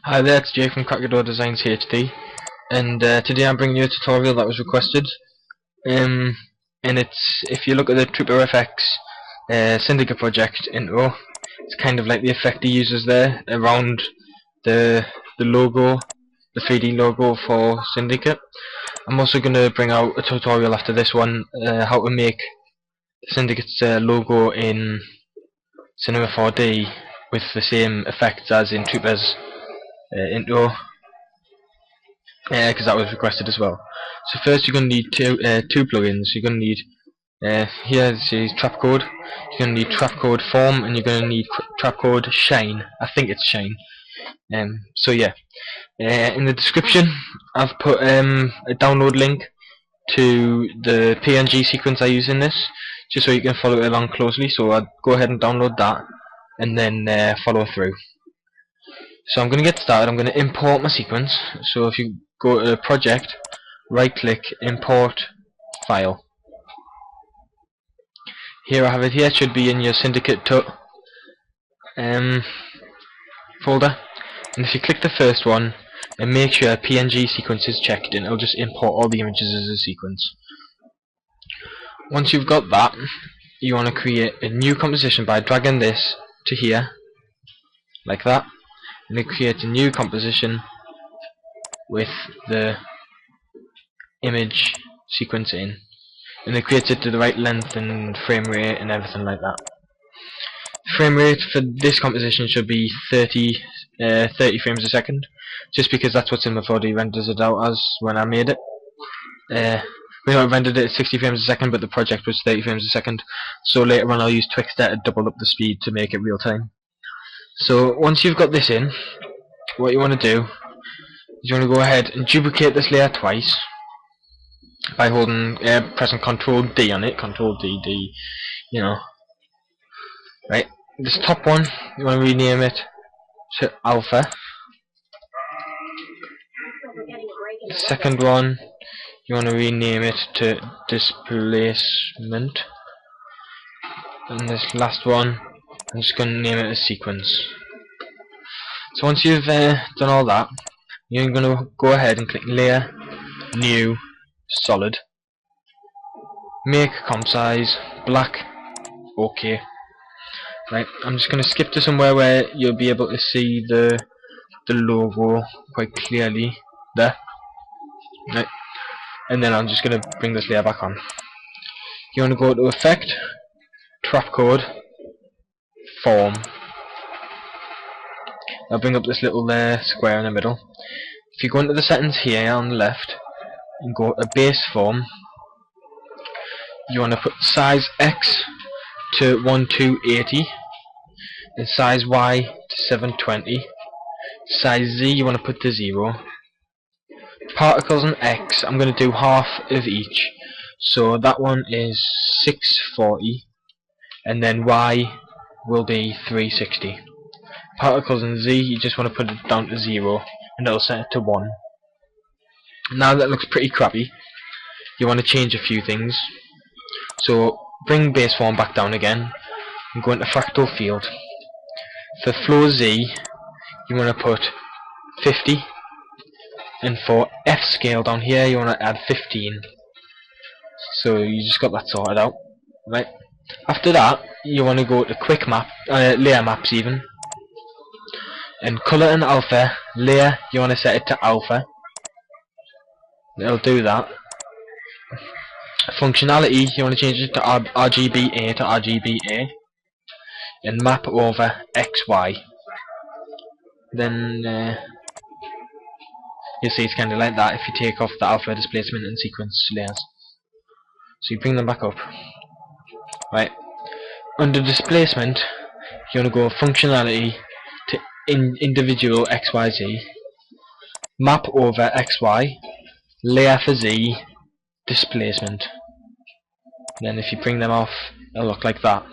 Hi there, it's Jay from KrakatoaDesignsHD, and today I'm bringing you a tutorial that was requested. And it's, if you look at the Trooperfx Syndicate project intro, it's kind of like the effect he uses there around the logo, the 3D logo for Syndicate. I'm also going to bring out a tutorial after this one, how to make Syndicate's logo in Cinema 4D with the same effects as in Trooper's intro, because that was requested as well. So first you're going to need two plugins. You're going to need here this is Trapcode. You're going to need Trapcode Form, and you're going to need Trapcode Shine. I think it's Shine. So yeah, in the description I've put a download link to the PNG sequence I use in this, just so you can follow it along closely. So I'll go ahead and download that and then follow through. So I'm going to get started. I'm going to import my sequence. So if you go to Project, right click, Import File. Here I have it here. It should be in your Syndicate folder. And if you click the first one and make sure PNG sequence is checked, and it'll just import all the images as a sequence. Once you've got that, you want to create a new composition by dragging this to here, like that. And it creates a new composition with the image sequence in, and it creates it to the right length and frame rate and everything like that. Frame rate for this composition should be 30 frames a second, just because that's what Cinema 4D renders it out as when I made it. We not rendered it at 60 frames a second, but the project was 30 frames a second, so later on I'll use Twixtor to double up the speed to make it real time. So once you've got this in, what you want to do is you want to go ahead and duplicate this layer twice by holding pressing Ctrl D on it. Ctrl D, you know. Right, this top one you want to rename it to Alpha. The second one you want to rename it to Displacement, and this last one I'm just going to name it as Sequence. So once you've done all that, you're going to go ahead and click Layer, New, Solid, make comp size black, OK. Right, I'm just going to skip to somewhere where you'll be able to see the logo quite clearly there. Right, and then I'm just going to bring this layer back on. You want to go to Effect, Trapcode, Form. I'll bring up this little square in the middle. If you go into the settings here on the left and go to Base Form, you want to put size X to 1280 and size Y to 720. Size Z you want to put to 0. Particles and X I'm going to do half of each, so that one is 640 and then Y will be 360. Particles and Z you just want to put it down to 0 and it'll set it to 1. Now that looks pretty crappy. You want to change a few things, so bring base form back down again and go into fractal field. For flow Z you want to put 50, and for F scale down here you want to add 15. So you just got that sorted out. Right, after that you want to go to quick map, layer maps even, and color and alpha. Layer you want to set it to alpha, it'll do that. Functionality you want to change it to RGBA to RGBA, and map over XY. Then you'll see it's kind of like that if you take off the alpha, displacement and sequence layers. So you bring them back up. Right, under displacement you want to go functionality to individual XYZ, map over XY, layer for Z, displacement. Then if you bring them off it'll look like that.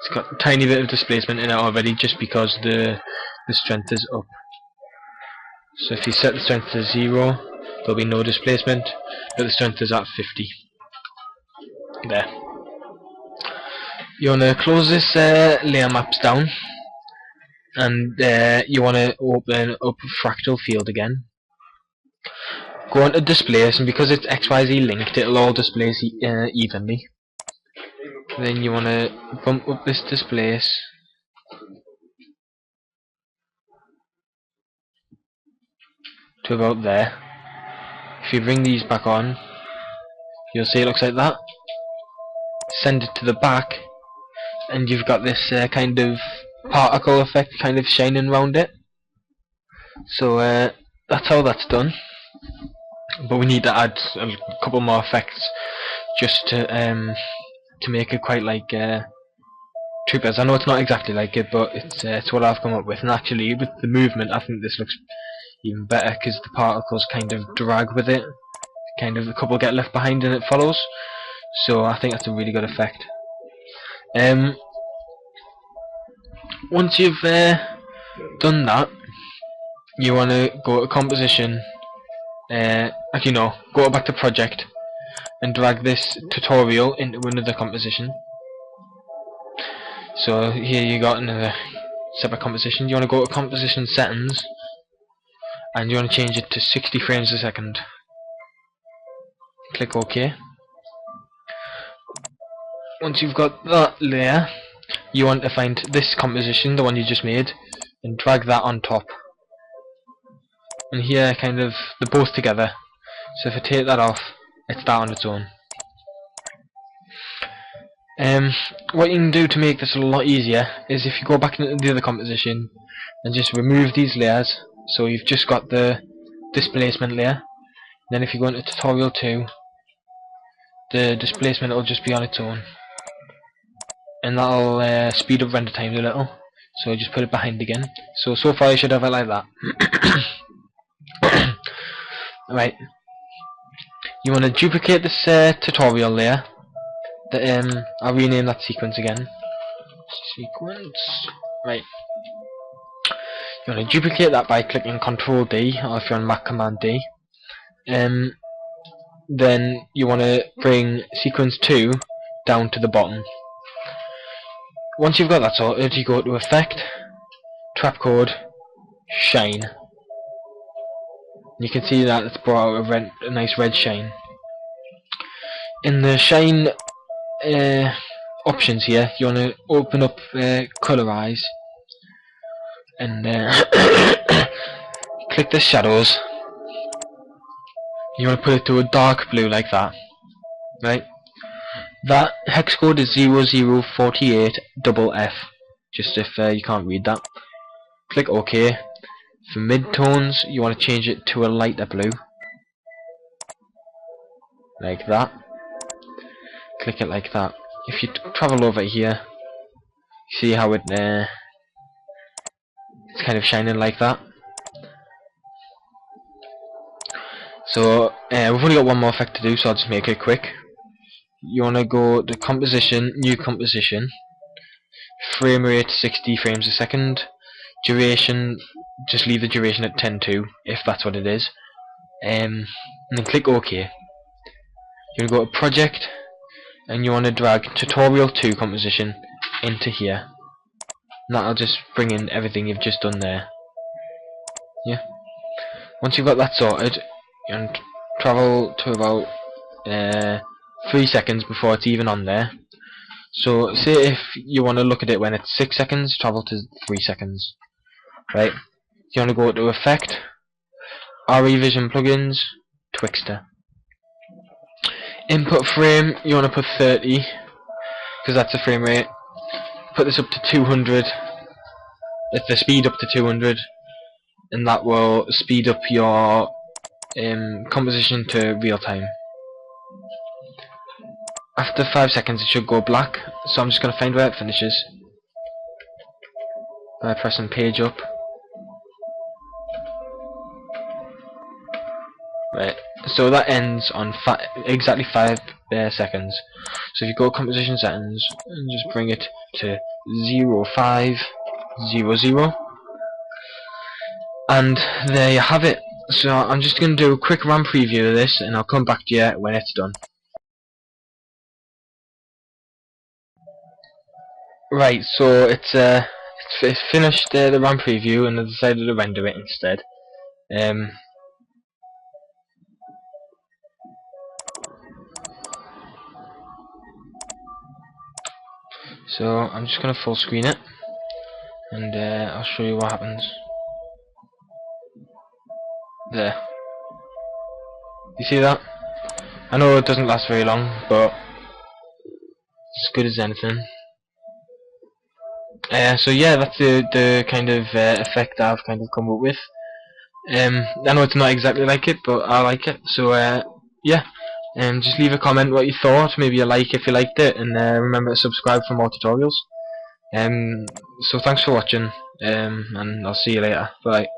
It's got a tiny bit of displacement in it already just because the strength is up. So if you set the strength to 0 there'll be no displacement, but the strength is at 50. There. You want to close this layer maps down and you want to open up fractal field again. Go on to displace, and because it's XYZ linked, it'll all displace evenly. Then you want to bump up this displace to about there. If you bring these back on, you'll see it looks like that. Send it to the back, and you've got this kind of particle effect kind of shining around it. So that's how that's done. But we need to add a couple more effects just to make it quite like Troopers. I know it's not exactly like it, but it's what I've come up with. And actually, with the movement, I think this looks even better because the particles kind of drag with it. Kind of a couple get left behind and it follows. So I think that's a really good effect. Once you've done that, you want to go to composition. Actually no, go back to project and drag this tutorial into another composition. So here you got another separate composition. You want to go to composition settings and you want to change it to 60 frames a second. Click OK. Once you've got that layer, you want to find this composition, the one you just made, and drag that on top. And here kind of they're both together. So if I take that off, it's that on its own. What you can do to make this a lot easier is if you go back into the other composition and just remove these layers, so you've just got the displacement layer. Then if you go into tutorial 2, the displacement will just be on its own, and that'll speed up render times a little. So just put it behind again. So far you should have it like that. Right, you want to duplicate this tutorial layer. I'll rename that sequence again. Sequence. Right. You want to duplicate that by clicking Ctrl D, or if you're on Mac, Command D. Then you want to bring sequence 2 down to the bottom. Once you've got that sorted, you go to Effect, Trap Code, Shine. You can see that it's brought out a nice red shine. In the shine options here, you want to open up Colorize and click the shadows. You want to put it to a dark blue like that. Right? That hex code is 0048FF, just if you can't read that. Click OK. For midtones, you want to change it to a lighter blue, like that. Click it like that. If you travel over here, see how it's kind of like that. So we've only got one more effect to do, so I'll just make it quick. You want to go to composition, new composition, frame rate 60 frames a second, duration, just leave the duration at 10:2 if that's what it is, and then click OK. You want to go to project and you want to drag tutorial 2 composition into here. And that'll just bring in everything you've just done there. Yeah. Once you've got that sorted, you want to travel to about 3 seconds before it's even on there. So say if you want to look at it when it's 6 seconds, travel to 3 seconds. Right? You want to go to Effect, RE Vision Plugins, Twixtor. Input frame, you want to put 30, because that's the frame rate. Put this up to 200, it's the speed up to 200, and that will speed up your composition to real time. After 5 seconds it should go black, so I'm just going to find where it finishes by pressing page up. Right, so that ends on exactly 5 seconds. So if you go to composition settings and just bring it to 0500, and there you have it. So I'm just going to do a quick RAM preview of this, and I'll come back to you when it's done. Right, so it's finished the RAM preview, and I decided to render it instead. So I'm just going to full screen it, and I'll show you what happens. There. You see that? I know it doesn't last very long, but it's as good as anything. So yeah, that's the kind of effect I've kind of come up with. I know it's not exactly like it, but I like it. So yeah, just leave a comment what you thought, maybe a like if you liked it, and remember to subscribe for more tutorials. So thanks for watching, and I'll see you later. Bye.